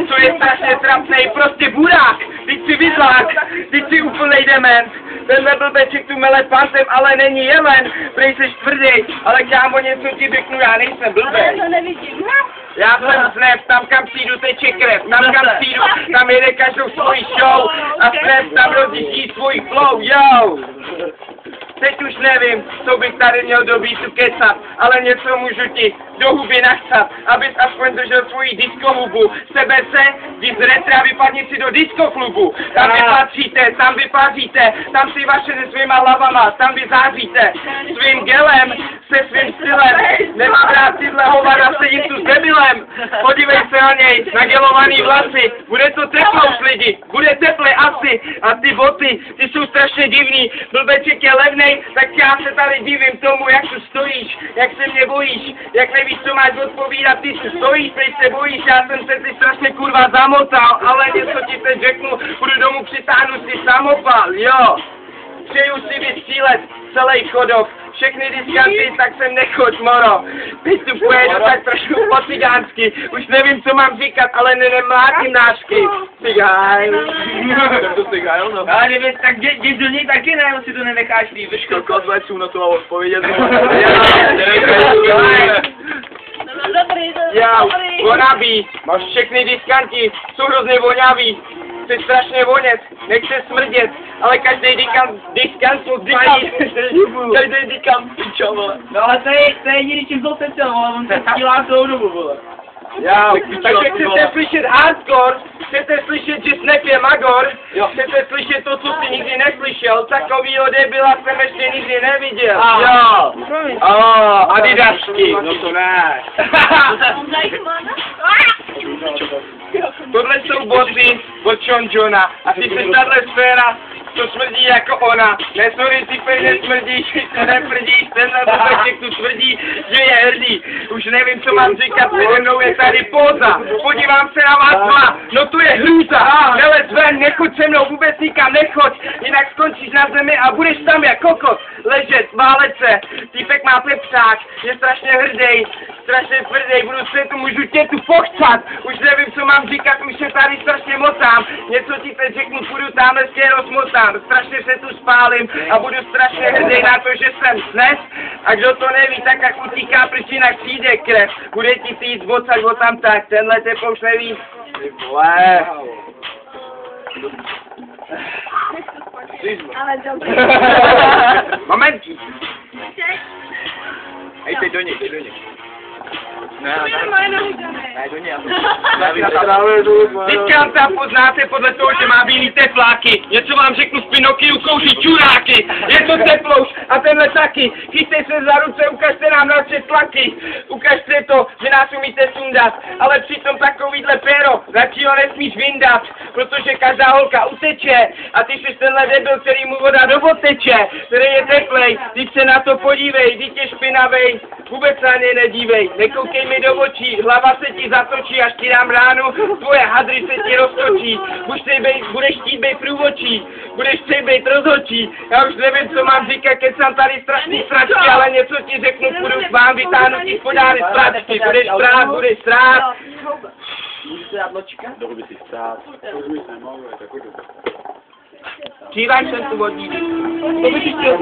To je strašně trapnej, prostě burák. Teď si vydlák, teď si úplnej dement. Tenhle blbeček tu mele pantem, ale není jelen. Prej seš tvrdý, ale kámo, něco ti řeknu, já nejsem blbej. Ale to nevidím. Já jsem Snap, tam kam přijdu teče krev, tam kam přijdu, tam jede každou svoji show a Snap tam rozjíždí svůj flow, yo! Teď už nevím, co bych tady měl do beatu kecat, ale něco můžu ti do huby nachcat, abys aspoň držel svoji diskohubu. CBC, když z retra vypadni si do diskoklubu. Tam vy patříte, tam vy paříte, tam si vaše se svýma hlavama, tam vy záříte. Svým gelem, se svým stylem, nemám rád tyhle hovada, sedím tu s debilem. Podívej se na něj, na gelovaný vlasy, bude to teplou lidi, bude teple asi. A ty boty, ty jsou strašně divný, blbeček je levnej, tak já se tady divím tomu, jak tu stojíš, jak se mě bojíš, jak nevíš, co máš odpovídat, ty tu stojíš, teď se bojíš, já jsem se ty strašně kurva zamotal, ale něco ti teď řeknu, budu domů přitáhnu si samopal, jo. Přeju si vystřílet celý chodok, všechny diskanty, tak sem nechoď, moro. Teď tu pojedu tak trošku po cigánsky, už nevím, co mám říkat, ale nemlátím nášky. Cigán. Tak to cigán, no. Ale nevěc, tak jdi do něj taky ne, si to nenecháš líp. Vyškel kozlečů na to odpovědět. Dobrý, Já, vonaví, máš všechny diskanti, jsou hrozně voňaví. Jsi strašně vonět, nechce smrdět, ale každý diskant moc mají. Každý diskant, pičo, vole. No ale to je jediný, čím to se vole, on se dělá celou dobu, vole. Já, takže chcete slyšet hardcore, chcete slyšet, že Snap je magor, chcete slyšet to, co jsi nikdy neslyšel, takovýho debila jsem ještě nikdy neviděl. Jo, Adidasky. No to ne. Tohle jsou boty od Sean Johna a ty jsi tahle sféra, to smrdí jako ona. Ne, sorry, ty pej nesmrdíš, ty neprdíš, tenhle blbeček tu tvrdí, že je hrdý. Už nevím, co mám říkat, přede mnou je tady póza. Podívám se na vás dva, no to je hrůza. Nelez ven, nechoď se mnou, vůbec nikam nechoď, jinak skončíš na zemi a budeš tam jak kokot. Ležet, válet se, týpek má pepřák, je strašně hrdý, strašně tvrdý, budu se tu, můžu tě tu pochcat. Už nevím, co mám říkat, už se tady strašně motám. Něco ti teď řeknu, půjdu tamhle rozmotám. Strašně se tu spálím a budu strašně hrdý na to, že jsem snes. A kdo to neví, tak jak utíká prstina, přijde krev. Bude ti týct odsaď o tam tak, tenhle teplo už neví. Ty vole. Ale dobrý. Moment. Hej, teď do něj, teď do něj. Ne, do něj. Diskanta poznáte podle toho, že má bílý tepláky. Něco vám řeknu v Pinokiu, kouří čuráky. Je to teplouš a tenhle taky. Chyťte se za ruce, ukažte nám naše tlaky. Ukažte to, že nás umíte sundat. Ale přitom takovýhle péro, radši ho nesmíš vyndat. Protože každá holka uteče. A ty jsi tenhle debil, který mu voda do vod teče. Který je teplej, když se na to podívej, když je špinavej. Vůbec na něj nedívej, nekoukej mi do očí, hlava se ti zatočí, až ti dám ránu, tvoje hadry se ti roztočí, budeš chtít bejt průvočí, budeš chtít bejt rozhočí, já už nevím, co mám říkat, keď jsem tady strašný sračky, ale něco ti řeknu, půjdu k vám, vytáhnu ti spodáry sračky, budeš strát. Můžu se dát ločka? Dobu by si strát. Přívaj jsem tu vodní. To by ti chtěl